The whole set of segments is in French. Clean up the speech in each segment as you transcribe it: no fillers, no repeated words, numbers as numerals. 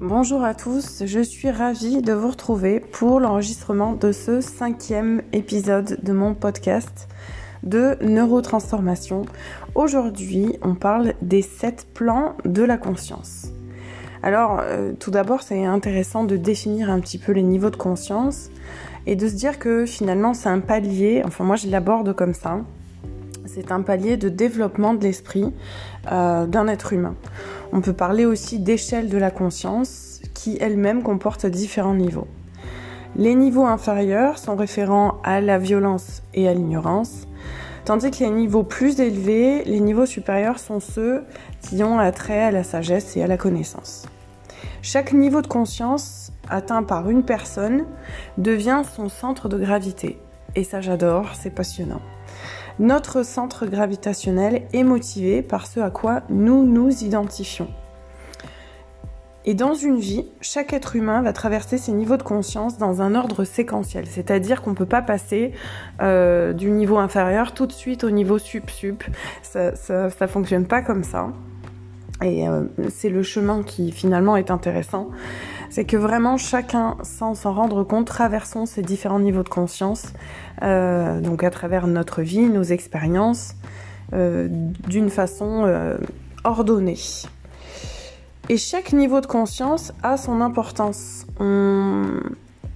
Bonjour à tous, je suis ravie de vous retrouver pour l'enregistrement de ce 5e épisode de mon podcast de neurotransformation. Aujourd'hui, on parle des 7 plans de la conscience. Alors, tout d'abord, c'est intéressant de définir un petit peu les niveaux de conscience et de se dire que finalement, c'est un palier, enfin moi je l'aborde comme ça, c'est un palier de développement de l'esprit d'un être humain. On peut parler aussi d'échelle de la conscience qui elle-même comporte différents niveaux. Les niveaux inférieurs sont référents à la violence et à l'ignorance, tandis que les niveaux plus élevés, les niveaux supérieurs sont ceux qui ont attrait à la sagesse et à la connaissance. Chaque niveau de conscience atteint par une personne devient son centre de gravité. Et ça j'adore, c'est passionnant. Notre centre gravitationnel est motivé par ce à quoi nous nous identifions. Et dans une vie, chaque être humain va traverser ses niveaux de conscience dans un ordre séquentiel. C'est-à-dire qu'on ne peut pas passer du niveau inférieur tout de suite au niveau sup-sup. Ça fonctionne pas comme ça. Et c'est le chemin qui finalement est intéressant. C'est que vraiment chacun, sans s'en rendre compte, traversons ces différents niveaux de conscience, donc à travers notre vie, nos expériences, d'une façon ordonnée. Et chaque niveau de conscience a son importance. On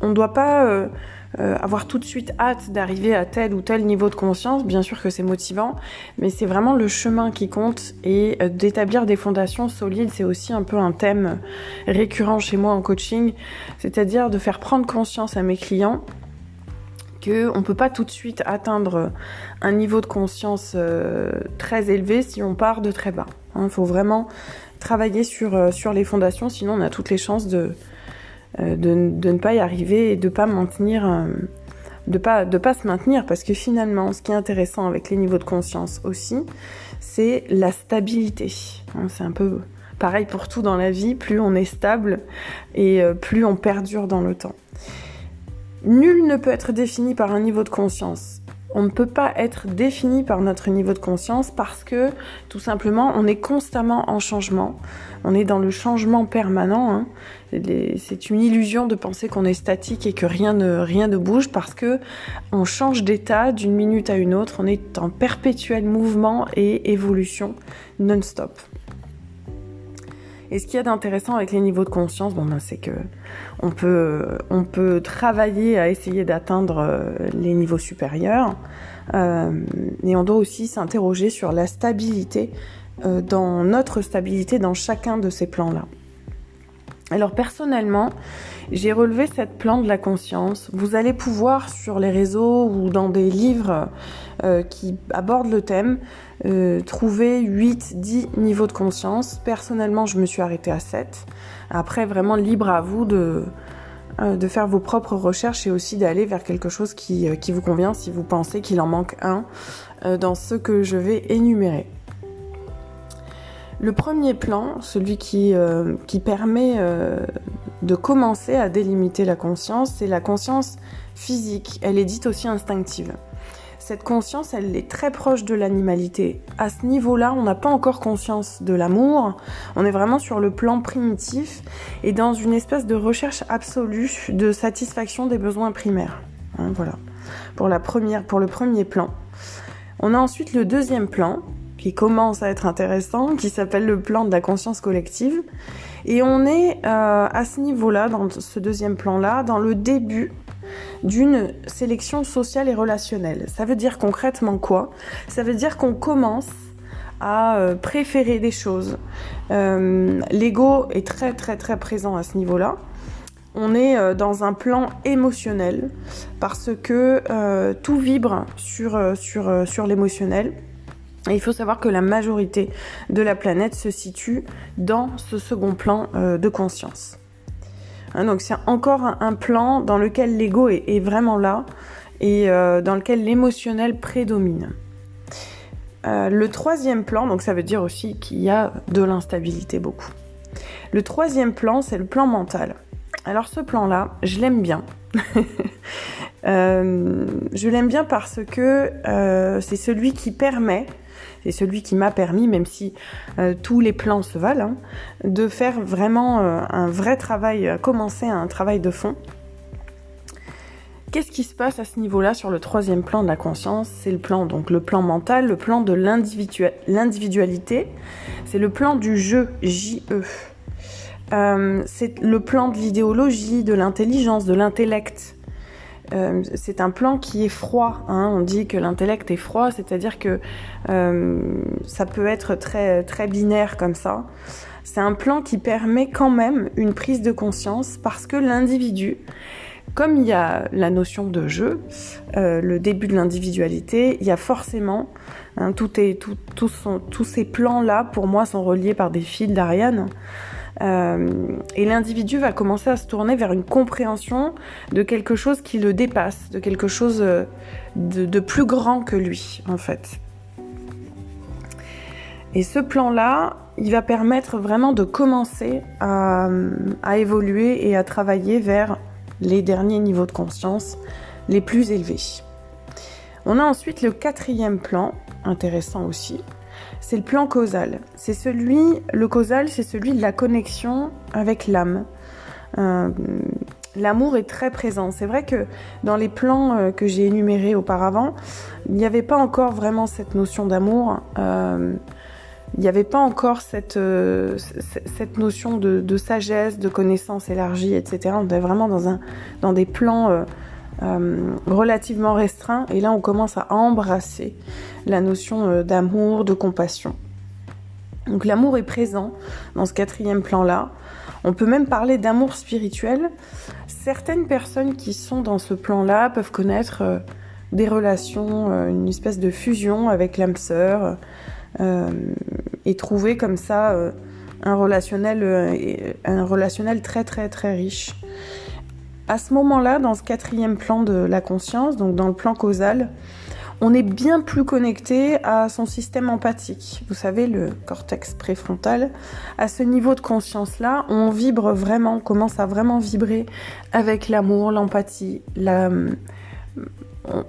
ne doit pas avoir tout de suite hâte d'arriver à tel ou tel niveau de conscience. Bien sûr que c'est motivant, mais c'est vraiment le chemin qui compte. Et d'établir des fondations solides, c'est aussi un peu un thème récurrent chez moi en coaching. C'est-à-dire de faire prendre conscience à mes clients qu'on ne peut pas tout de suite atteindre un niveau de conscience très élevé si on part de très bas. Il faut vraiment travailler sur les fondations, sinon on a toutes les chances de ne pas y arriver et de pas maintenir, de pas se maintenir, parce que finalement, ce qui est intéressant avec les niveaux de conscience aussi, c'est la stabilité. C'est un peu pareil pour tout dans la vie, plus on est stable et plus on perdure dans le temps. Nul ne peut être défini par un niveau de conscience. On ne peut pas être défini par notre niveau de conscience parce que, tout simplement, on est constamment en changement. On est dans le changement permanent. C'est une illusion de penser qu'on est statique et que rien ne bouge parce que on change d'état d'une minute à une autre. On est en perpétuel mouvement et évolution non-stop. Et ce qu'il y a d'intéressant avec les niveaux de conscience, c'est que on peut travailler à essayer d'atteindre les niveaux supérieurs, et on doit aussi s'interroger sur la stabilité, dans notre stabilité dans chacun de ces plans-là. Alors personnellement, j'ai relevé 7 plans de la conscience. Vous allez pouvoir sur les réseaux ou dans des livres qui abordent le thème trouver 8-10 niveaux de conscience. Personnellement, je me suis arrêtée à 7. Après, vraiment libre à vous de faire vos propres recherches et aussi d'aller vers quelque chose qui vous convient si vous pensez qu'il en manque un dans ce que je vais énumérer. Le premier plan, celui qui permet de commencer à délimiter la conscience, c'est la conscience physique. Elle est dite aussi instinctive. Cette conscience, elle est très proche de l'animalité. À ce niveau-là, on n'a pas encore conscience de l'amour. On est vraiment sur le plan primitif et dans une espèce de recherche absolue de satisfaction des besoins primaires. Voilà. Pour le premier plan. On a ensuite le deuxième plan, qui commence à être intéressant, qui s'appelle le plan de la conscience collective. Et on est à ce niveau-là, dans ce deuxième plan-là, dans le début d'une sélection sociale et relationnelle. Ça veut dire concrètement quoi ? Ça veut dire qu'on commence à préférer des choses. L'ego est très très très présent à ce niveau-là. On est dans un plan émotionnel parce que tout vibre sur l'émotionnel. Et il faut savoir que la majorité de la planète se situe dans ce second plan de conscience. Donc c'est encore un plan dans lequel l'ego est vraiment là et dans lequel l'émotionnel prédomine. Le troisième plan, donc ça veut dire aussi qu'il y a de l'instabilité beaucoup. Le troisième plan, c'est le plan mental. Alors ce plan-là, je l'aime bien. Je l'aime bien parce que c'est celui qui permet c'est celui qui m'a permis, même si tous les plans se valent, de faire vraiment un vrai travail, commencer un travail de fond. Qu'est-ce qui se passe à ce niveau-là sur le troisième plan de la conscience? C'est le plan mental, le plan de l'individualité, c'est le plan du je, J-E. C'est le plan de l'idéologie, de l'intelligence, de l'intellect. C'est un plan qui est froid. On dit que l'intellect est froid, c'est-à-dire que ça peut être très, très binaire comme ça. C'est un plan qui permet quand même une prise de conscience parce que l'individu, comme il y a la notion de jeu, le début de l'individualité, il y a forcément, tous ces plans-là, pour moi, sont reliés par des fils d'Ariane. Et l'individu va commencer à se tourner vers une compréhension de quelque chose qui le dépasse, de quelque chose de plus grand que lui, en fait. Et ce plan-là, il va permettre vraiment de commencer à évoluer et à travailler vers les derniers niveaux de conscience les plus élevés. On a ensuite le quatrième plan, intéressant aussi, c'est le plan causal. Le causal, c'est celui de la connexion avec l'âme. L'amour est très présent. C'est vrai que dans les plans que j'ai énumérés auparavant, il n'y avait pas encore vraiment cette notion d'amour. Il n'y avait pas encore cette notion de sagesse, de connaissance élargie, etc. On était vraiment dans des plans relativement restreints. Et là, on commence à embrasser la notion d'amour, de compassion. Donc l'amour est présent dans ce quatrième plan-là. On peut même parler d'amour spirituel. Certaines personnes qui sont dans ce plan-là peuvent connaître des relations, une espèce de fusion avec l'âme sœur, et trouver comme ça un relationnel très très très riche. À ce moment-là, dans ce quatrième plan de la conscience, donc dans le plan causal, on est bien plus connecté à son système empathique. Vous savez, le cortex préfrontal. À ce niveau de conscience-là, on vibre vraiment, on commence à vraiment vibrer avec l'amour, l'empathie,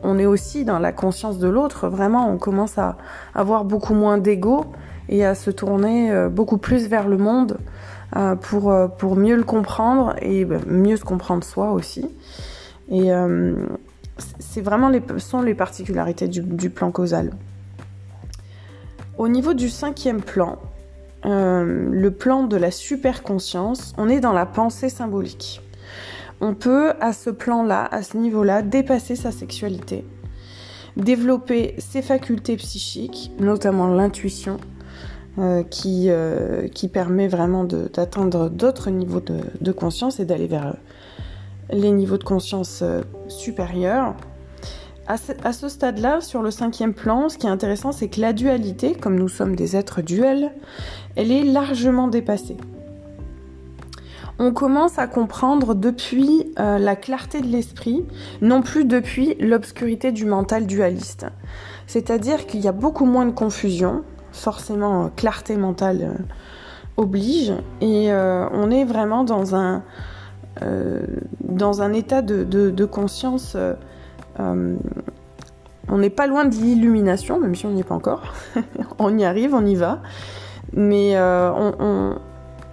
on est aussi dans la conscience de l'autre. Vraiment, on commence à avoir beaucoup moins d'ego et à se tourner beaucoup plus vers le monde pour mieux le comprendre et mieux se comprendre soi aussi. Et c'est vraiment sont les particularités du plan causal. Au niveau du cinquième plan, le plan de la superconscience, on est dans la pensée symbolique. On peut, à ce plan-là, à ce niveau-là, dépasser sa sexualité, développer ses facultés psychiques, notamment l'intuition, qui permet vraiment d'atteindre d'autres niveaux de conscience et d'aller vers les niveaux de conscience supérieurs. À ce stade-là, sur le cinquième plan, ce qui est intéressant, c'est que la dualité, comme nous sommes des êtres duels, elle est largement dépassée. On commence à comprendre depuis la clarté de l'esprit, non plus depuis l'obscurité du mental dualiste. C'est-à-dire qu'il y a beaucoup moins de confusion, forcément clarté mentale oblige, et on est vraiment dans un état de conscience. On n'est pas loin de l'illumination, même si on n'y est pas encore. On y arrive, on y va. Mais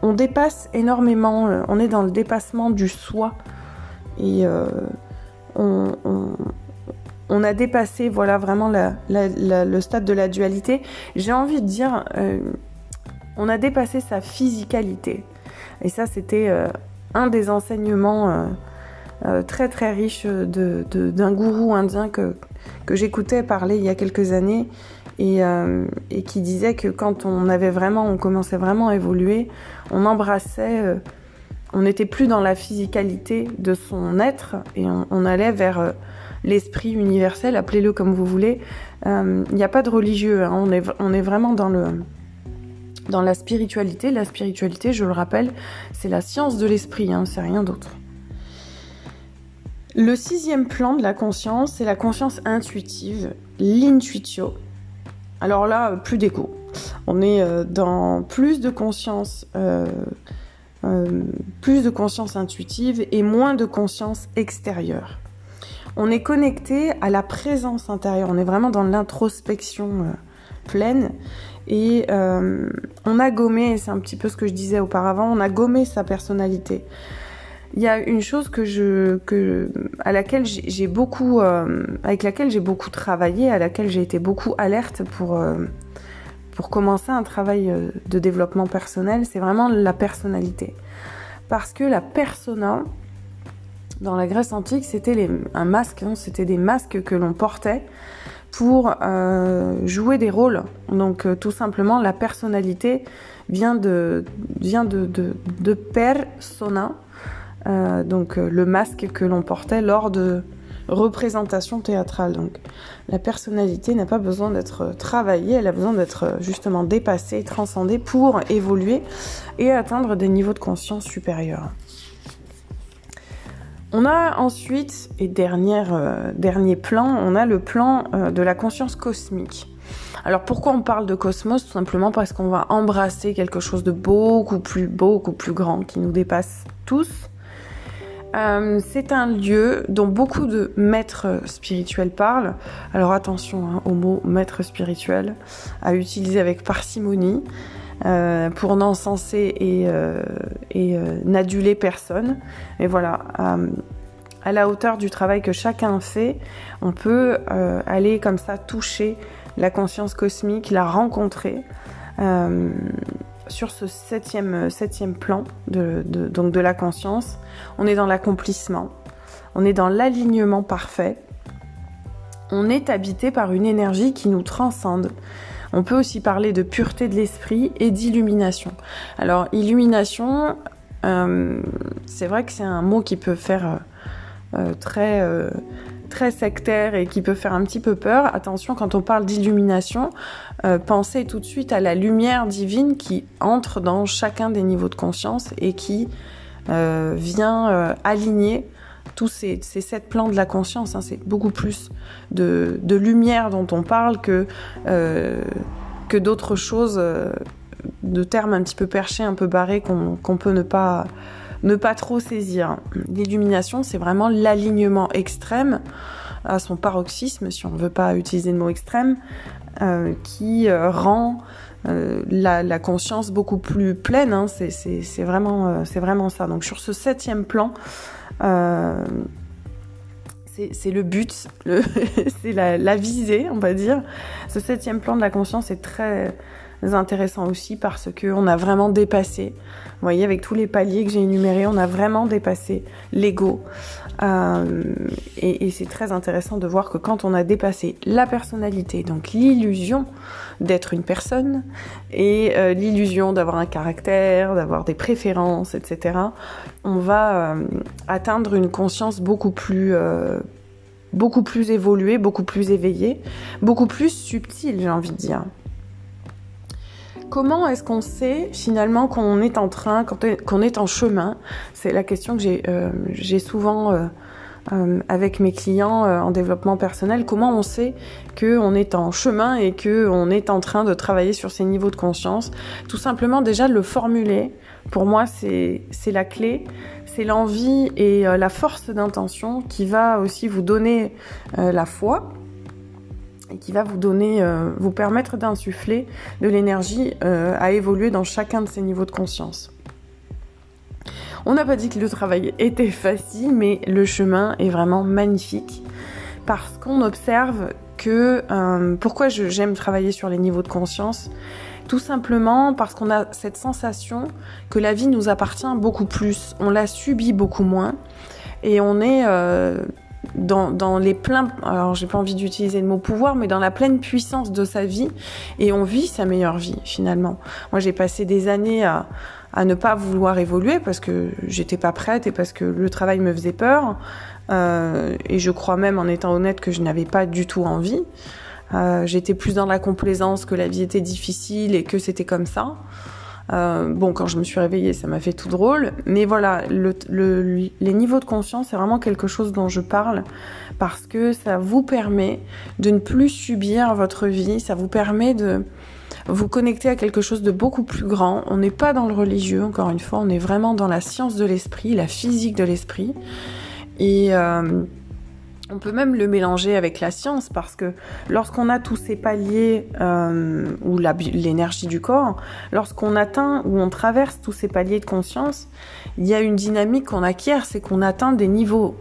on dépasse énormément, on est dans le dépassement du soi. Et on a dépassé vraiment le stade de la dualité. J'ai envie de dire, on a dépassé sa physicalité. Et ça, c'était un des enseignements très très riche d'un gourou indien que j'écoutais parler il y a quelques années et qui disait que quand on commençait vraiment à évoluer, on embrassait, on n'était plus dans la physicalité de son être et on allait vers l'esprit universel, appelez-le comme vous voulez. Il n'y a pas de religieux, on est vraiment dans la spiritualité. La spiritualité, je le rappelle, c'est la science de l'esprit, c'est rien d'autre. Le sixième plan de la conscience, c'est la conscience intuitive, l'intuitio. Alors là, plus d'ego. On est dans plus de conscience intuitive et moins de conscience extérieure. On est connecté à la présence intérieure, on est vraiment dans l'introspection pleine. Et on a gommé, c'est un petit peu ce que je disais auparavant, on a gommé sa personnalité. Il y a une chose avec laquelle j'ai beaucoup travaillé, à laquelle j'ai été beaucoup alerte pour commencer un travail de développement personnel, c'est vraiment la personnalité. Parce que la persona, dans la Grèce antique, c'était un masque, c'était des masques que l'on portait pour jouer des rôles. Donc tout simplement, la personnalité vient de persona, donc le masque que l'on portait lors de représentations théâtrales. Donc la personnalité n'a pas besoin d'être travaillée, elle a besoin d'être justement dépassée, transcendée pour évoluer et atteindre des niveaux de conscience supérieurs. On a ensuite, et dernier plan, on a le plan de la conscience cosmique. Alors pourquoi on parle de cosmos ? Tout simplement parce qu'on va embrasser quelque chose de beaucoup plus grand qui nous dépasse tous. C'est un lieu dont beaucoup de maîtres spirituels parlent. Alors attention au mot maître spirituel, à utiliser avec parcimonie pour n'encenser et n'aduler personne. Mais voilà, à la hauteur du travail que chacun fait, on peut aller comme ça toucher la conscience cosmique, la rencontrer sur ce septième plan donc de la conscience. On est dans l'accomplissement, on est dans l'alignement parfait, on est habité par une énergie qui nous transcende. On peut aussi parler de pureté de l'esprit et d'illumination. Alors, illumination, c'est vrai que c'est un mot qui peut faire très sectaire et qui peut faire un petit peu peur. Attention, quand on parle d'illumination, pensez tout de suite à la lumière divine qui entre dans chacun des niveaux de conscience et qui vient aligner tous ces 7 plans de la conscience. C'est beaucoup plus de lumière dont on parle que d'autres choses, de termes un petit peu perchés, un peu barrés qu'on peut ne pas trop saisir. L'illumination, c'est vraiment l'alignement extrême à son paroxysme, si on ne veut pas utiliser le mot extrême, qui rend la conscience beaucoup plus pleine. C'est vraiment ça. Donc sur ce 7e plan, c'est le but, c'est la visée, on va dire. Ce 7e plan de la conscience est très intéressant aussi parce qu'on a vraiment dépassé, vous voyez, avec tous les paliers que j'ai énumérés, on a vraiment dépassé l'ego. Et c'est très intéressant de voir que quand on a dépassé la personnalité, donc l'illusion d'être une personne et l'illusion d'avoir un caractère, d'avoir des préférences, etc., on va atteindre une conscience beaucoup plus évoluée, beaucoup plus éveillée, beaucoup plus subtile, j'ai envie de dire. Comment est-ce qu'on sait finalement qu'on est qu'on est en chemin ? C'est la question que j'ai souvent avec mes clients en développement personnel. Comment on sait qu'on est en chemin et qu'on est en train de travailler sur ces niveaux de conscience ? Tout simplement déjà de le formuler. Pour moi, c'est la clé. C'est l'envie et la force d'intention qui va aussi vous donner la foi. Et qui va vous permettre d'insuffler de l'énergie à évoluer dans chacun de ces niveaux de conscience. On n'a pas dit que le travail était facile, mais le chemin est vraiment magnifique parce qu'on observe que... pourquoi j'aime travailler sur les niveaux de conscience ? Tout simplement parce qu'on a cette sensation que la vie nous appartient beaucoup plus, on la subit beaucoup moins et on est... dans les pleins, alors j'ai pas envie d'utiliser le mot pouvoir, mais dans la pleine puissance de sa vie, et on vit sa meilleure vie finalement. Moi j'ai passé des années à ne pas vouloir évoluer parce que j'étais pas prête et parce que le travail me faisait peur, et je crois même, en étant honnête, que je n'avais pas du tout envie. J'étais plus dans la complaisance que la vie était difficile et que c'était comme ça. Quand je me suis réveillée, ça m'a fait tout drôle. Mais voilà, les niveaux de conscience, c'est vraiment quelque chose dont je parle parce que ça vous permet de ne plus subir votre vie, ça vous permet de vous connecter à quelque chose de beaucoup plus grand. On n'est pas dans le religieux, encore une fois, on est vraiment dans la science de l'esprit, la physique de l'esprit. Et On peut même le mélanger avec la science parce que lorsqu'on a tous ces paliers ou l'énergie du corps, lorsqu'on atteint ou on traverse tous ces paliers de conscience, il y a une dynamique qu'on acquiert, c'est qu'on atteint des niveaux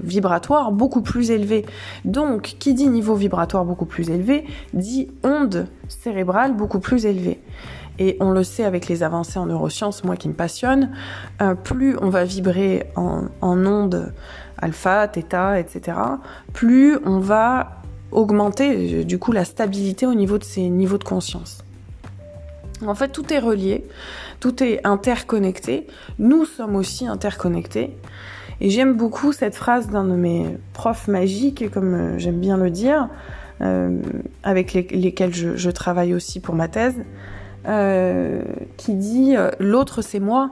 vibratoires beaucoup plus élevés. Donc, qui dit niveau vibratoire beaucoup plus élevé, dit onde cérébrale beaucoup plus élevée. Et on le sait avec les avancées en neurosciences, moi qui me passionne, plus on va vibrer en ondes alpha, theta, etc., plus on va augmenter du coup la stabilité au niveau de ces niveaux de conscience. En fait, tout est relié, tout est interconnecté, nous sommes aussi interconnectés. Et j'aime beaucoup cette phrase d'un de mes profs magiques, comme j'aime bien le dire, avec lesquels je travaille aussi pour ma thèse, qui dit « l'autre c'est moi ».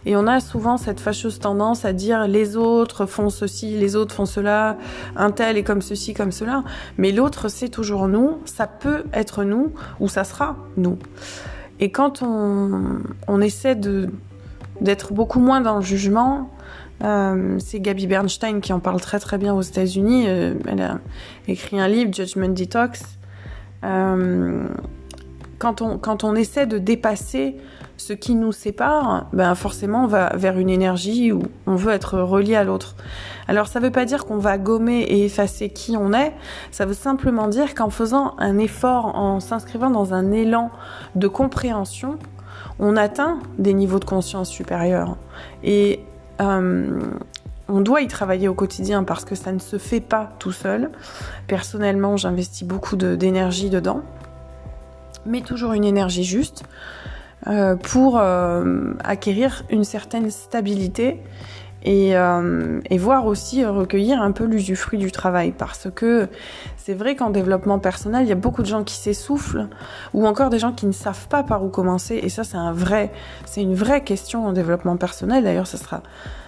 Et on a souvent cette fâcheuse tendance à dire les autres font ceci, les autres font cela, un tel est comme ceci, comme cela. Mais l'autre, c'est toujours nous, ça peut être nous ou ça sera nous. Et quand on essaie d'être beaucoup moins dans le jugement, c'est Gabby Bernstein qui en parle très très bien aux États-Unis. Elle a écrit un livre, Judgment Detox. Quand on essaie de dépasser ce qui nous sépare, ben forcément on va vers une énergie où on veut être relié à l'autre. Alors ça veut pas dire qu'on va gommer et effacer qui on est, ça veut simplement dire qu'en faisant un effort, en s'inscrivant dans un élan de compréhension, on atteint des niveaux de conscience supérieurs. Et on doit y travailler au quotidien parce que ça ne se fait pas tout seul. Personnellement, j'investis beaucoup d'énergie dedans, mais toujours une énergie juste, pour acquérir une certaine stabilité et voir aussi recueillir un peu l'usufruit du travail. Parce que c'est vrai qu'en développement personnel, il y a beaucoup de gens qui s'essoufflent ou encore des gens qui ne savent pas par où commencer. Et ça, c'est une vraie question en développement personnel. D'ailleurs, ça sera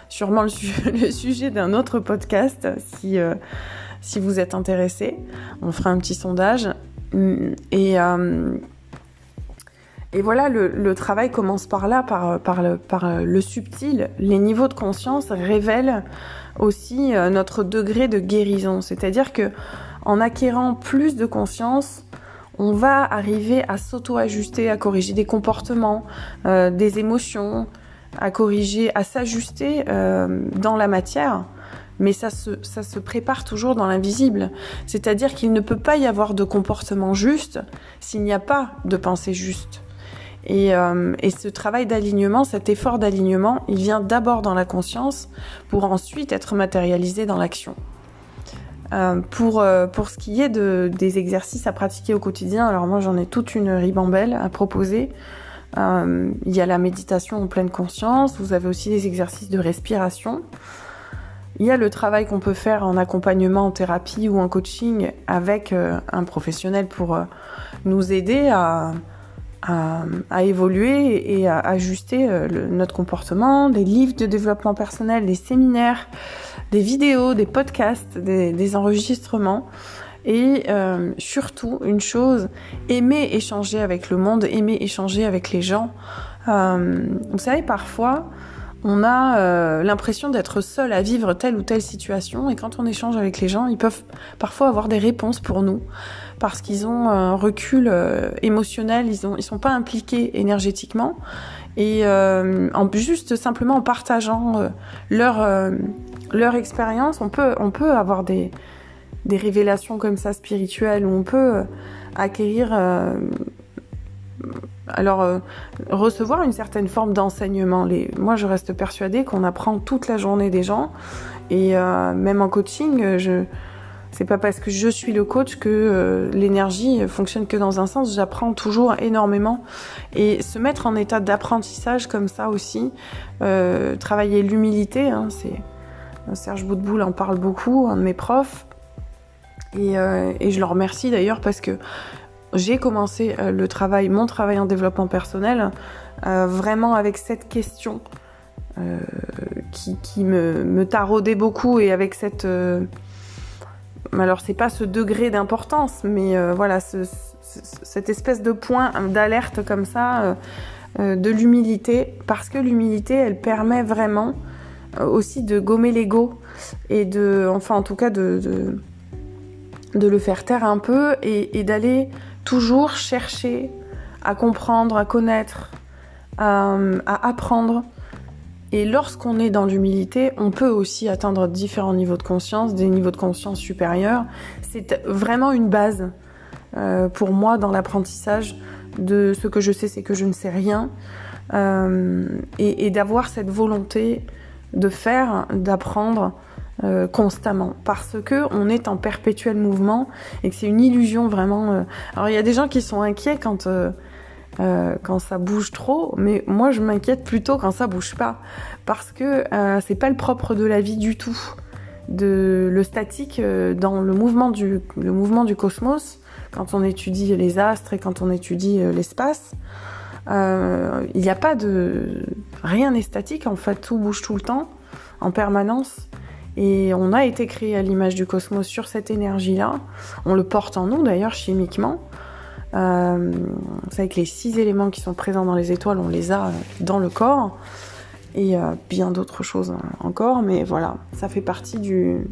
sûrement le sujet d'un autre podcast si vous êtes intéressé. On fera un petit sondage. Et voilà, le travail commence par là, par le subtil. Les niveaux de conscience révèlent aussi notre degré de guérison. C'est-à-dire que en acquérant plus de conscience, on va arriver à s'auto-ajuster, à corriger des comportements, des émotions, à s'ajuster dans la matière. Mais ça se prépare toujours dans l'invisible. C'est-à-dire qu'il ne peut pas y avoir de comportement juste s'il n'y a pas de pensée juste. Et ce travail d'alignement, cet effort d'alignement, il vient d'abord dans la conscience pour ensuite être matérialisé dans l'action. Pour ce qui est des exercices à pratiquer au quotidien, alors moi j'en ai toute une ribambelle à proposer. Il y a la méditation en pleine conscience, vous avez aussi des exercices de respiration. Il y a le travail qu'on peut faire en accompagnement, en thérapie ou en coaching avec un professionnel pour nous aider à évoluer et à ajuster notre comportement, des livres de développement personnel, des séminaires, des vidéos, des podcasts, des enregistrements. Et surtout, une chose, aimer échanger avec le monde, aimer échanger avec les gens. Vous savez, parfois, on a l'impression d'être seul à vivre telle ou telle situation, et quand on échange avec les gens, ils peuvent parfois avoir des réponses pour nous, parce qu'ils ont un recul émotionnel, ils sont pas impliqués énergétiquement, et juste simplement en partageant leur expérience, on peut avoir des révélations comme ça spirituelles, où on peut acquérir recevoir une certaine forme d'enseignement. Moi, je reste persuadée qu'on apprend toute la journée des gens, et même en coaching, c'est pas parce que je suis le coach que l'énergie fonctionne que dans un sens. J'apprends toujours énormément, et se mettre en état d'apprentissage comme ça aussi, travailler l'humilité, c'est Serge Boutboul en parle beaucoup, un de mes profs, et je le remercie d'ailleurs parce que j'ai commencé mon travail en développement personnel vraiment avec cette question qui me taraudait beaucoup, et avec cette... alors c'est pas ce degré d'importance, mais voilà, cette espèce de point d'alerte comme ça, de l'humilité, parce que l'humilité, elle permet vraiment aussi de gommer l'ego et en tout cas de le faire taire un peu et d'aller toujours chercher à comprendre, à connaître, à apprendre. Et lorsqu'on est dans l'humilité, on peut aussi atteindre différents niveaux de conscience, des niveaux de conscience supérieurs. C'est vraiment une base pour moi dans l'apprentissage de ce que je sais, c'est que je ne sais rien. Et d'avoir cette volonté de faire, d'apprendre constamment. Parce que on est en perpétuel mouvement et que c'est une illusion vraiment. Alors il y a des gens qui sont inquiets quand ça bouge trop, mais moi je m'inquiète plutôt quand ça bouge pas, parce que c'est pas le propre de la vie du tout. Le statique dans le mouvement du cosmos, quand on étudie les astres et quand on étudie l'espace, il n'y a pas rien n'est statique en fait, tout bouge tout le temps, en permanence. Et on a été créé à l'image du cosmos sur cette énergie-là. On le porte en nous d'ailleurs chimiquement. C'est avec les 6 éléments qui sont présents dans les étoiles, on les a dans le corps et bien d'autres choses encore, mais voilà, ça fait partie du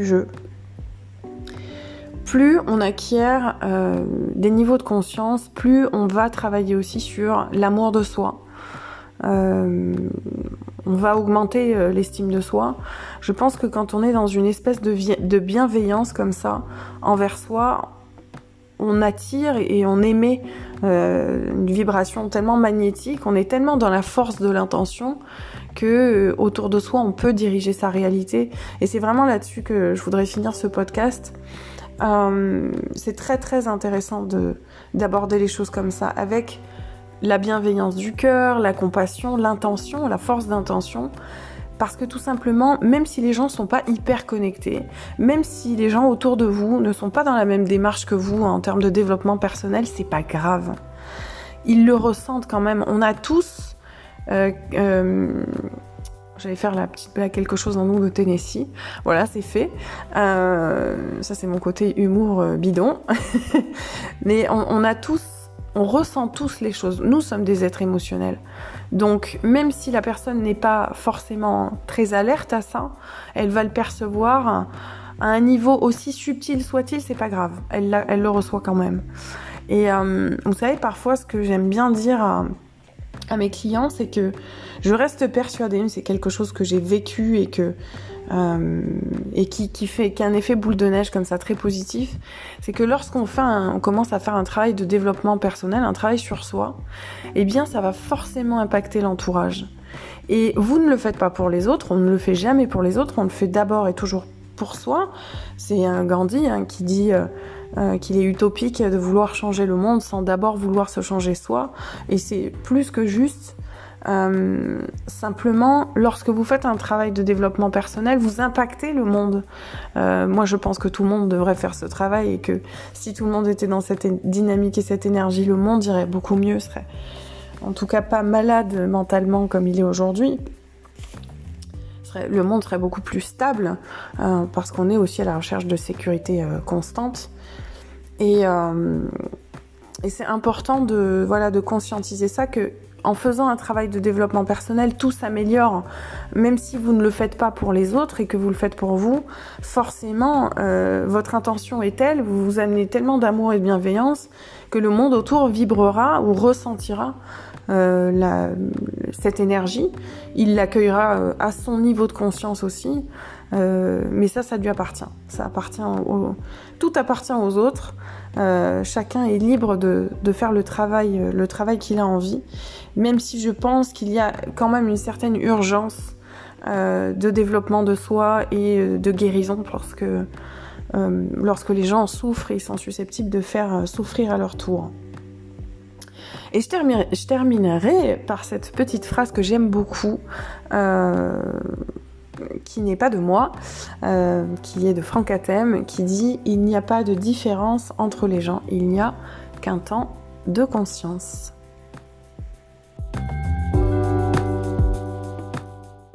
jeu. Plus on acquiert des niveaux de conscience, plus on va travailler aussi sur l'amour de soi. On va augmenter l'estime de soi. Je pense que quand on est dans une espèce de bienveillance comme ça envers soi, on attire et on émet une vibration tellement magnétique, on est tellement dans la force de l'intention que autour de soi on peut diriger sa réalité. Et c'est vraiment là-dessus que je voudrais finir ce podcast. C'est très très intéressant d'aborder les choses comme ça, avec la bienveillance du cœur, la compassion, l'intention, la force d'intention. Parce que tout simplement, même si les gens sont pas hyper connectés, même si les gens autour de vous ne sont pas dans la même démarche que vous en termes de développement personnel, c'est pas grave. Ils le ressentent quand même. On a tous... J'allais faire la petite blague, quelque chose en nous de Tennessee. Voilà, c'est fait. Ça, c'est mon côté humour bidon. Mais on ressent tous les choses. Nous sommes des êtres émotionnels. Donc, même si la personne n'est pas forcément très alerte à ça, elle va le percevoir à un niveau aussi subtil soit-il, c'est pas grave. Elle le reçoit quand même. Et vous savez, parfois, ce que j'aime bien dire à mes clients, c'est que je reste persuadée, c'est quelque chose que j'ai vécu et qui a un effet boule de neige comme ça très positif, c'est que lorsqu'on commence à faire un travail de développement personnel, un travail sur soi, eh bien ça va forcément impacter l'entourage. Et vous ne le faites pas pour les autres, on ne le fait jamais pour les autres, on le fait d'abord et toujours pour soi. C'est un Gandhi qui dit qu'il est utopique de vouloir changer le monde sans d'abord vouloir se changer soi, et c'est plus que juste. Simplement, lorsque vous faites un travail de développement personnel, vous impactez le monde. Moi, je pense que tout le monde devrait faire ce travail, et que si tout le monde était dans cette dynamique et cette énergie, le monde irait beaucoup mieux, serait en tout cas pas malade mentalement comme il est aujourd'hui. Le monde serait beaucoup plus stable, parce qu'on est aussi à la recherche de sécurité constante. Et c'est important de conscientiser ça, que en faisant un travail de développement personnel, tout s'améliore. Même si vous ne le faites pas pour les autres et que vous le faites pour vous, forcément, votre intention est telle, vous vous amenez tellement d'amour et de bienveillance que le monde autour vibrera ou ressentira cette énergie. Il l'accueillera à son niveau de conscience aussi. Mais ça lui appartient. Tout appartient aux autres. Chacun est libre de faire le travail qu'il a envie, même si je pense qu'il y a quand même une certaine urgence de développement de soi et de guérison, lorsque les gens souffrent, ils sont susceptibles de faire souffrir à leur tour. Et je terminerai par cette petite phrase que j'aime beaucoup, qui n'est pas de moi, qui est de Franck Hatem, qui dit « Il n'y a pas de différence entre les gens, il n'y a qu'un temps de conscience ».